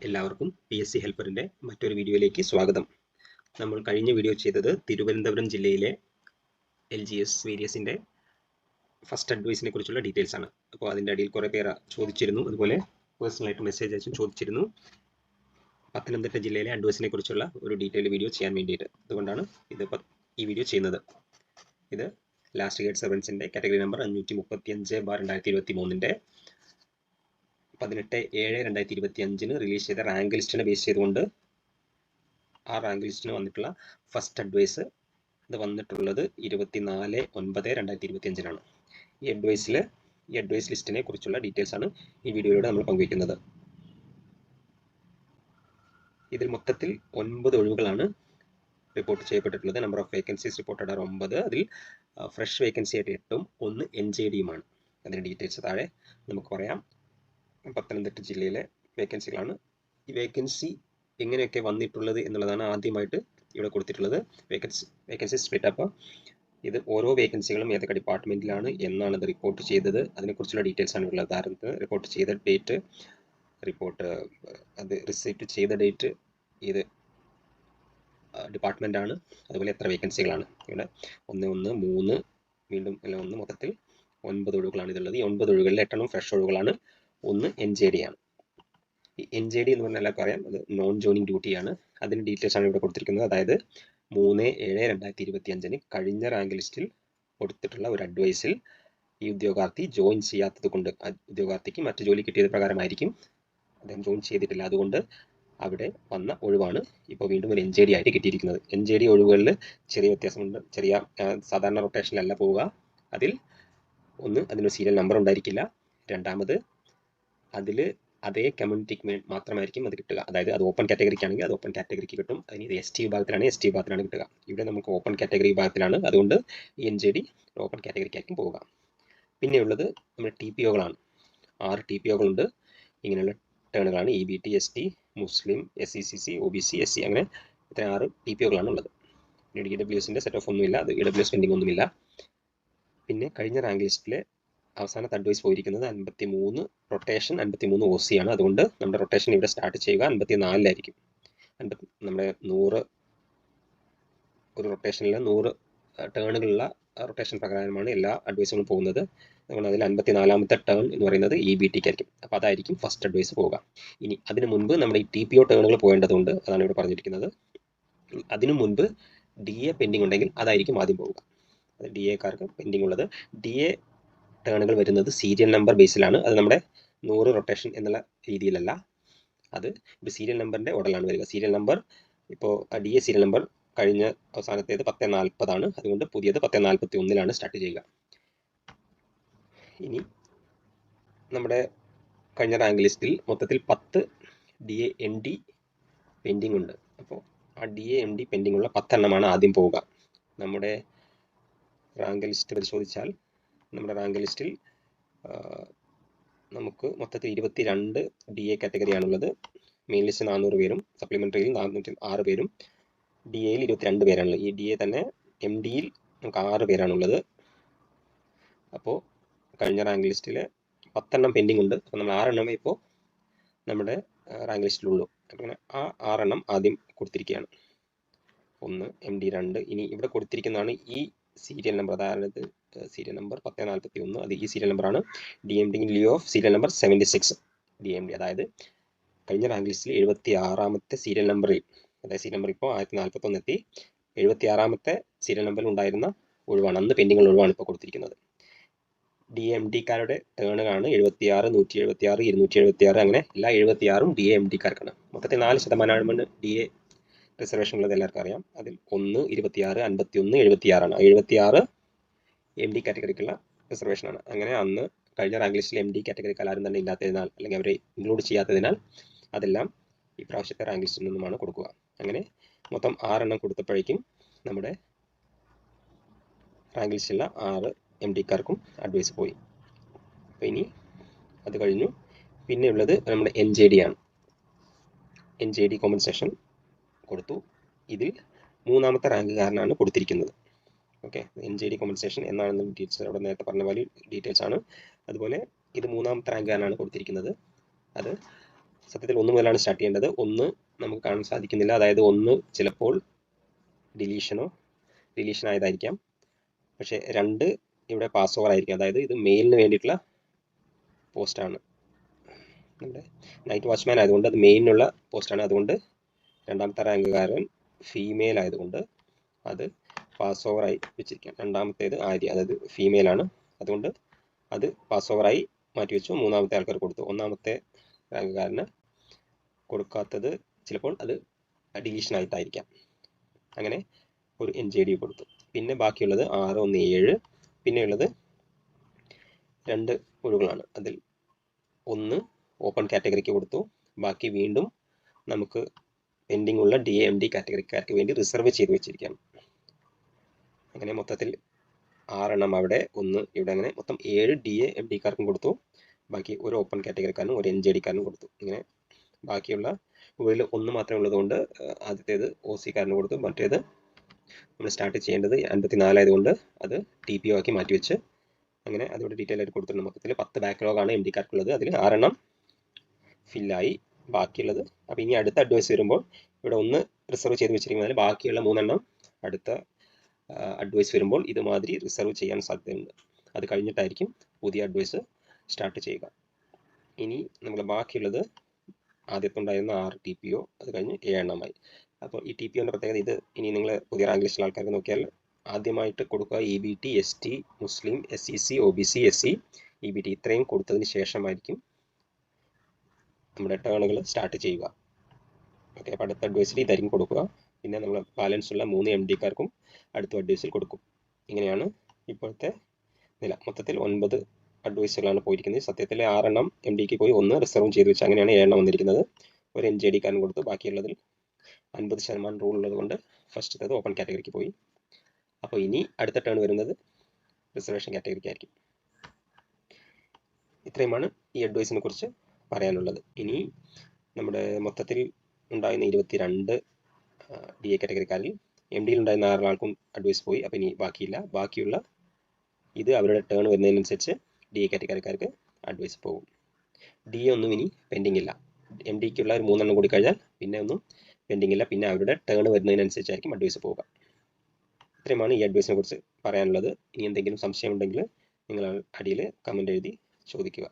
എല്ലാവർക്കും PSC ഹെൽപ്പറിൻ്റെ മറ്റൊരു വീഡിയോയിലേക്ക് സ്വാഗതം. നമ്മൾ കഴിഞ്ഞ വീഡിയോ ചെയ്തത് തിരുവനന്തപുരം ജില്ലയിലെ LGS വേരിയസിൻ്റെ ഫസ്റ്റ് അഡ്വൈസിനെ കുറിച്ചുള്ള ഡീറ്റെയിൽസ് ആണ്. അപ്പോൾ അതിൻ്റെ അടിയിൽ കുറേ പേർ ചോദിച്ചിരുന്നു, അതുപോലെ പേഴ്സണലായിട്ട് മെസ്സേജ് അയച്ചും ചോദിച്ചിരുന്നു പത്തനംതിട്ട ജില്ലയിലെ അഡ്വൈസിനെ കുറിച്ചുള്ള ഒരു ഡീറ്റെയിൽ വീഡിയോ ചെയ്യാൻ വേണ്ടിയിട്ട്. അതുകൊണ്ടാണ് ഈ വീഡിയോ ചെയ്യുന്നത്. ഇത് ലാസ്റ്റ് ഗേഡ് സെർവൻസിൻ്റെ കാറ്റഗറി നമ്പർ 535/2023 18/7/2025 റിലീസ് ചെയ്ത റാങ്ക് ലിസ്റ്റിനെ ബേസ് ചെയ്തുകൊണ്ട് ആ റാങ്ക് ലിസ്റ്റിന് വന്നിട്ടുള്ള ഫസ്റ്റ് അഡ്വൈസ് ഇത് വന്നിട്ടുള്ളത് 24/9/2025 ഈ അഡ്വൈസ് ലിസ്റ്റിനെ കുറിച്ചുള്ള ഡീറ്റെയിൽസ് ആണ് ഈ വീഡിയോയിലൂടെ നമ്മൾ പങ്കുവയ്ക്കുന്നത്. ഇതിൽ മൊത്തത്തിൽ 9 ഒഴിവുകളാണ് റിപ്പോർട്ട് ചെയ്യപ്പെട്ടിട്ടുള്ളത്. Number of vacancies reported are 9. അതിൽ ഫ്രഷ് വേക്കൻസി ആയിട്ട് 8ഉം 1 NJDയുമാണ്. അതിൻ്റെ ഡീറ്റെയിൽസ് താഴെ നമുക്ക് പറയാം. പത്തനംതിട്ട ജില്ലയിലെ വേക്കൻസികളാണ്. ഈ വേക്കൻസി എങ്ങനെയൊക്കെ വന്നിട്ടുള്ളത് എന്നുള്ളതാണ് ആദ്യമായിട്ട് ഇവിടെ കൊടുത്തിട്ടുള്ളത്. Vacancy split. അപ്പോൾ ഇത് ഓരോ വേക്കൻസികളും ഏതൊക്കെ ഡിപ്പാർട്ട്മെൻറ്റിലാണ് എന്നാണ് ഇത് റിപ്പോർട്ട് ചെയ്തത് അതിനെക്കുറിച്ചുള്ള ഡീറ്റെയിൽസ് ആണ് ഉള്ളത്. ഉദാഹരണത്തിന് റിപ്പോർട്ട് ചെയ്ത ഡേറ്റ്, അത് റിസീപ്റ്റ് ചെയ്ത ഡേറ്റ്, ഇത് ഡിപ്പാർട്ട്മെൻ്റ് ആണ്, അതുപോലെ എത്ര വേക്കൻസികളാണ്. ഇവിടെ 1, 1, 3 വീണ്ടും എല്ലാം 1, മൊത്തത്തിൽ 9 ഒഴിവുകളാണ് ഇതുള്ളത്. ഈ 9 ഒഴിവുകളിൽ 8 ഫ്രഷ് ഒഴിവുകളാണ്, 1 NJD ആണ്. ഈ NJD എന്ന് പറഞ്ഞാൽ എല്ലാവർക്കും അറിയാം, അത് നോൺ ജോയിനിങ് ഡ്യൂട്ടിയാണ്. അതിൻ്റെ ഡീറ്റെയിൽസ് ആണ് ഇവിടെ കൊടുത്തിരിക്കുന്നത്. അതായത് 3/7/2025 കഴിഞ്ഞ റാങ്ക് ലിസ്റ്റിൽ കൊടുത്തിട്ടുള്ള ഒരു അഡ്വൈസിൽ ഈ ഉദ്യോഗാർത്ഥി ജോയിൻ ചെയ്യാത്തത് കൊണ്ട്, ഉദ്യോഗാർത്ഥിക്ക് മറ്റു ജോലി കിട്ടിയത് പ്രകാരമായിരിക്കും അദ്ദേഹം ജോയിൻ ചെയ്തിട്ടില്ല. അതുകൊണ്ട് അവിടെ വന്ന ഒഴിവാണ് ഇപ്പോൾ വീണ്ടും ഒരു NJD ആയിട്ട് കിട്ടിയിരിക്കുന്നത്. NJD ഒഴിവുകളിൽ ചെറിയ വ്യത്യാസമുണ്ട്. സാധാരണ റൊട്ടേഷനിലല്ല പോവുക. ഒന്ന്, അതിനൊരു സീരിയൽ നമ്പർ ഉണ്ടായിരിക്കില്ല. രണ്ടാമത്, അതിൽ അതേ കമ്മ്യൂണിറ്റിക്ക് മാത്രമായിരിക്കും അത് കിട്ടുക. അതായത് അത് ഓപ്പൺ കാറ്റഗറിക്ക് ആണെങ്കിൽ അത് ഓപ്പൺ കാറ്റഗറിക്ക് കിട്ടും. അതിന് ഇത് ST വിഭാഗത്തിലാണ് ST വിഭാഗത്തിലാണ് കിട്ടുക. ഇവിടെ നമുക്ക് ഓപ്പൺ കാറ്റഗറി വിഭാഗത്തിലാണ്, അതുകൊണ്ട് ഈ NJD ഓപ്പൺ കാറ്റഗറിക്കായിരിക്കും പോവുക. പിന്നെയുള്ളത് നമ്മുടെ TPOകളാണ്. 6 TPOകളുണ്ട്. ഇങ്ങനെയുള്ള ടേണുകളാണ് EBT, ST, മുസ്ലിം, SECC, OBC, SC, അങ്ങനെ ഇത്ര 6 TPOകളാണ് ഉള്ളത്. പിന്നെ EWSൻ്റെ സെറ്റ് ഓഫ് ഒന്നുമില്ല, അത് EWS പെൻഡിങ് ഒന്നുമില്ല. പിന്നെ കഴിഞ്ഞ റാങ്ക് ലിസ്റ്റിലെ അവസാനത്തെ അഡ്വൈസ് പോയിരിക്കുന്നത് 53 റൊട്ടേഷൻ, 53 OC ആണ്. അതുകൊണ്ട് നമ്മുടെ റൊട്ടേഷൻ ഇവിടെ സ്റ്റാർട്ട് ചെയ്യുക 54-ലായിരിക്കും. നമ്മുടെ 100 ഒരു റൊട്ടേഷനിൽ 100 ടേണുകളുള്ള റൊട്ടേഷൻ പ്രകാരമാണ് എല്ലാ അഡ്വൈസുകളും പോകുന്നത്. അതുകൊണ്ട് അതിൽ 54-ാമത്തെ ടേൺ എന്ന് പറയുന്നത് EBTക്ക് ആയിരിക്കും. അപ്പോൾ അതായിരിക്കും ഫസ്റ്റ് അഡ്വൈസ് പോവുക. ഇനി അതിനു മുൻപ് നമ്മുടെ ഈ TPO ടേണുകൾ പോകേണ്ടതുണ്ട്. അതാണ് ഇവിടെ പറഞ്ഞിരിക്കുന്നത്. അതിനു മുൻപ് DA പെൻഡിങ് ഉണ്ടെങ്കിൽ അതായിരിക്കും ആദ്യം പോവുക. അത് DAക്കാർക്ക് പെൻഡിങ് ഉള്ളത്. DA ടേണുകൾ വരുന്നത് സീരിയൽ നമ്പർ ബേസിലാണ്. അത് നമ്മുടെ 100 റൊട്ടേഷൻ എന്നുള്ള രീതിയിലല്ല, അത് ഇപ്പോൾ സീരിയൽ നമ്പറിൻ്റെ ഓർഡറിലാണ് വരിക. സീരിയൽ നമ്പർ ഇപ്പോൾ DA സീരിയൽ നമ്പർ കഴിഞ്ഞ അവസാനത്തേത് 1040 ആണ്. അതുകൊണ്ട് പുതിയത് 1041-ലാണ് സ്റ്റാർട്ട് ചെയ്യുക. ഇനി നമ്മുടെ കഴിഞ്ഞ റാങ്ക് ലിസ്റ്റിൽ മൊത്തത്തിൽ 10 DA MD പെൻഡിങ് ഉണ്ട്. അപ്പോൾ ആ DA MD പെൻഡിങ് ഉള്ള 10 എണ്ണമാണ് ആദ്യം പോവുക. നമ്മുടെ റാങ്ക് ലിസ്റ്റ് പരിശോധിച്ചാൽ നമ്മുടെ റാങ്ക് ലിസ്റ്റിൽ നമുക്ക് മൊത്തത്തിൽ 22 DA കാറ്റഗറിയാണുള്ളത്. മെയിൻ ലിസ്റ്റ് 400 പേരും, സപ്ലിമെൻ്ററിയിൽ 406 പേരും, DAയിൽ 22 പേരാണുള്ളത്. ഈ DA തന്നെ MDയിൽ നമുക്ക് 6 പേരാണുള്ളത്. അപ്പോൾ കഴിഞ്ഞ റാങ്ക് ലിസ്റ്റിൽ 10 എണ്ണം പെൻഡിങ് ഉണ്ട്. അപ്പോൾ നമ്മൾ 6 എണ്ണമേ ഇപ്പോൾ നമ്മുടെ റാങ്ക് ലിസ്റ്റിലുള്ളൂ. അങ്ങനെ ആ 6 എണ്ണം ആദ്യം കൊടുത്തിരിക്കുകയാണ്. 1 MD 2. ഇനി ഇവിടെ കൊടുത്തിരിക്കുന്നതാണ് ഈ സീരിയൽ നമ്പർ, അതായത് സീരിയൽ നമ്പർ 1041. അത് ഈ സീരിയൽ നമ്പറാണ്. DMD in Leo of serial number 76 DMD. അതായത് കഴിഞ്ഞ റാങ്ക് ലിസ്റ്റിൽ 76-ാമത്തെ സീരിയൽ നമ്പറിൽ, അതായത് സീരിയൽ നമ്പർ ഇപ്പോൾ 1041 എത്തി, 76-ാമത്തെ സീരിയൽ നമ്പറിൽ ഉണ്ടായിരുന്ന ഒഴിവാണ്, അന്ന് പെൻഡിങ് ഉള്ള ഒഴിവാണ് ഇപ്പോൾ കൊടുത്തിരിക്കുന്നത്. DMDക്കാരുടെ ടേണുകളാണ് 76, 176, 276, അങ്ങനെ എല്ലാ 76-ഉം DMDക്കാർക്കാണ്. മൊത്തത്തിൽ 4% DA റിസർവേഷൻ ഉള്ളത് എല്ലാവർക്കും അറിയാം. അതിൽ 1, 26, 51, 76 ആണ്. 76 MD കാറ്റഗറിക്കുള്ള റിസർവേഷനാണ്. അങ്ങനെ അന്ന് കഴിഞ്ഞ റാങ്ക് ലിസ്റ്റിൽ MD കാറ്റഗറിക്കാർ ആരും തന്നെ ഇല്ലാത്തതിനാൽ, അല്ലെങ്കിൽ അവരെ ഇൻക്ലൂഡ് ചെയ്യാത്തതിനാൽ അതെല്ലാം ഈ പ്രാവശ്യത്തെ റാങ്ക് ലിസ്റ്റിൽ നിന്നുമാണ് കൊടുക്കുക. അങ്ങനെ മൊത്തം 6 എണ്ണം കൊടുത്തപ്പോഴേക്കും നമ്മുടെ റാങ്ക് ലിസ്റ്റിലുള്ള 6 MDക്കാർക്കും അഡ്വൈസ് പോയി. അപ്പോൾ ഇനി അത് കഴിഞ്ഞു. പിന്നെയുള്ളത് നമ്മുടെ NJD ആണ്. NJD കോമ്പൻസേഷൻ കൊടുത്തു. ഇതിൽ 3-ാമത്തെ റാങ്കുകാരനാണ് കൊടുത്തിരിക്കുന്നത്. ഓക്കെ, NJD കോമ്പൻസേഷൻ എന്നാണെന്ന് ഡീറ്റെയിൽസ് അവിടെ നേരത്തെ പറഞ്ഞ പോലെ ഡീറ്റെയിൽസ് ആണ്. അതുപോലെ ഇത് 3-ാമത്തെ റാങ്കുകാരനാണ് കൊടുത്തിരിക്കുന്നത്. അത് സത്യത്തിൽ 1 മുതലാണ് സ്റ്റാർട്ട് ചെയ്യേണ്ടത്. 1 നമുക്ക് കാണാൻ സാധിക്കുന്നില്ല. അതായത് 1 ചിലപ്പോൾ ഡിലീഷൻ ആയതായിരിക്കാം. പക്ഷേ 2 ഇവിടെ പാസ് ഓവർ ആയിരിക്കും. അതായത് ഇത് മെയിലിന് വേണ്ടിയിട്ടുള്ള പോസ്റ്റാണ്. നമ്മുടെ നൈറ്റ് വാച്ച്മാൻ ആയതുകൊണ്ട് അത് മെയിനുള്ള പോസ്റ്റാണ്. അതുകൊണ്ട് രണ്ടാമത്തെ റാങ്കുകാരൻ ഫീമെയിൽ ആയതുകൊണ്ട് അത് പാസ് ഓവറായി വെച്ചിരിക്കാം. രണ്ടാമത്തേത് ആര്യ, അതായത് ഫീമെയിലാണ്. അതുകൊണ്ട് അത് പാസ് ഓവറായി മാറ്റിവെച്ചു. മൂന്നാമത്തെ ആൾക്കാർ കൊടുത്തു. ഒന്നാമത്തെ റാങ്കുകാരന് കൊടുക്കാത്തത് ചിലപ്പോൾ അത് ഡിലീഷൻ ആയിട്ടായിരിക്കാം. അങ്ങനെ ഒരു NJD കൊടുത്തു. പിന്നെ ബാക്കിയുള്ളത് 6, 1, 7. പിന്നെയുള്ളത് 2 ഒഴിവുകളാണ്. അതിൽ 1 ഓപ്പൺ കാറ്റഗറിക്ക് കൊടുത്തു. ബാക്കി വീണ്ടും നമുക്ക് പെൻഡിങ് ഉള്ള DA MD കാറ്റഗറിക്കാർക്ക് വേണ്ടി റിസർവ് ചെയ്ത് വെച്ചിരിക്കുകയാണ്. അങ്ങനെ മൊത്തത്തിൽ 6 എണ്ണം അവിടെ, 1 ഇവിടെ, അങ്ങനെ മൊത്തം 7 DA MDക്കാർക്കും കൊടുത്തു. ബാക്കി ഒരു ഓപ്പൺ കാറ്റഗറിക്കാരനും ഒരു NJDക്കാരനും കൊടുത്തു. ഇങ്ങനെ ബാക്കിയുള്ള ഇവയിൽ 1 മാത്രമേ ഉള്ളതുകൊണ്ട് ആദ്യത്തേത് OC-കാരന് കൊടുത്തു. മറ്റേത് നമ്മൾ സ്റ്റാർട്ട് ചെയ്യേണ്ടത് 54 ആയതുകൊണ്ട് അത് TPO ആക്കി മാറ്റിവെച്ച് അങ്ങനെ അതിവിടെ ഡീറ്റെയിൽ ആയിട്ട് കൊടുത്തിട്ടുണ്ട്. മൊത്തത്തിൽ 10 ബാക്ക്ലോഗാണ് MDക്കാർക്കുള്ളത്. അതിൽ 6 എണ്ണം ഫില്ലായി. ബാക്കിയുള്ളത് അപ്പോൾ ഇനി അടുത്ത അഡ്വൈസ് വരുമ്പോൾ ഇവിടെ 1 റിസർവ് ചെയ്ത് വെച്ചിരിക്കുന്നതിൽ ബാക്കിയുള്ള 3 എണ്ണം അടുത്ത അഡ്വൈസ് വരുമ്പോൾ ഇതുമാതിരി റിസർവ് ചെയ്യാൻ സാധ്യതയുണ്ട്. അത് കഴിഞ്ഞിട്ടായിരിക്കും പുതിയ അഡ്വൈസ് സ്റ്റാർട്ട് ചെയ്യുക. ഇനി നമ്മൾ ബാക്കിയുള്ളത് ആദ്യത്തെ ഉണ്ടായിരുന്ന 6 TPO അത് കഴിഞ്ഞ് 7 എണ്ണമായി. അപ്പോൾ ഈ TPOൻ്റെ പ്രത്യേകത ഇത് ഇനി നിങ്ങൾ പുതിയ റാങ്ക് ലിസ്റ്റിലെ ആൾക്കാർക്ക് നോക്കിയാൽ ആദ്യമായിട്ട് കൊടുക്കുക EBT, ST, മുസ്ലിം, SEC, OBC, SC, EBT ഇത്രയും കൊടുത്തതിന് ശേഷമായിരിക്കും നമ്മുടെ ടേണുകൾ സ്റ്റാർട്ട് ചെയ്യുക. ഓക്കെ, അപ്പോൾ അടുത്ത അഡ്വൈസിൽ ഇതായിരിക്കും കൊടുക്കുക. പിന്നെ നമ്മൾ ബാലൻസ് ഉള്ള 3 MDക്കാർക്കും അടുത്ത അഡ്വൈസിൽ കൊടുക്കും. ഇങ്ങനെയാണ് ഇപ്പോഴത്തെ നില. മൊത്തത്തിൽ 9 അഡ്വൈസുകളാണ് പോയിരിക്കുന്നത്. സത്യത്തിൽ 6 എണ്ണം MDക്ക് പോയി, 1 റിസർവ് ചെയ്ത് വെച്ച് അങ്ങനെയാണ് 7 എണ്ണം വന്നിരിക്കുന്നത്. ഒരു NJDക്കാരൻ കൊടുത്തു. ബാക്കിയുള്ളതിൽ 50% റൂൾ ഉള്ളത് കൊണ്ട് ഫസ്റ്റത്തേത് ഓപ്പൺ കാറ്റഗറിക്ക് പോയി. അപ്പോൾ ഇനി അടുത്ത ടേൺ വരുന്നത് റിസർവേഷൻ കാറ്റഗറിക്കായിരിക്കും. ഇത്രയുമാണ് ഈ അഡ്വൈസിനെ കുറിച്ച് പറയാനുള്ളത്. ഇനി നമ്മുടെ മൊത്തത്തിൽ ഉണ്ടായിരുന്ന 22 DA കാറ്റഗറിക്കാരിൽ MDയിൽ ഉണ്ടായിരുന്ന 6 ആൾക്കും അഡ്വൈസ് പോയി. അപ്പോൾ ഇനി ബാക്കിയില്ല. ബാക്കിയുള്ള ഇത് അവരുടെ ടേൺ വരുന്നതിനനുസരിച്ച് DA കാറ്റഗറിക്കാർക്ക് അഡ്വൈസ് പോകും. DA ഒന്നും ഇനി പെൻഡിങ് ഇല്ല. MDക്കുള്ള ഒരു 3 എണ്ണം കൂടി കഴിഞ്ഞാൽ പിന്നെ ഒന്നും പെൻഡിങ് ഇല്ല. പിന്നെ അവരുടെ ടേൺ വരുന്നതിനനുസരിച്ചായിരിക്കും അഡ്വൈസ് പോവുക. ഇത്രയുമാണ് ഈ അഡ്വൈസിനെ കുറിച്ച് പറയാനുള്ളത്. ഇനി എന്തെങ്കിലും സംശയം ഉണ്ടെങ്കിൽ നിങ്ങൾ അടിയിൽ കമൻ്റ് എഴുതി ചോദിക്കുക.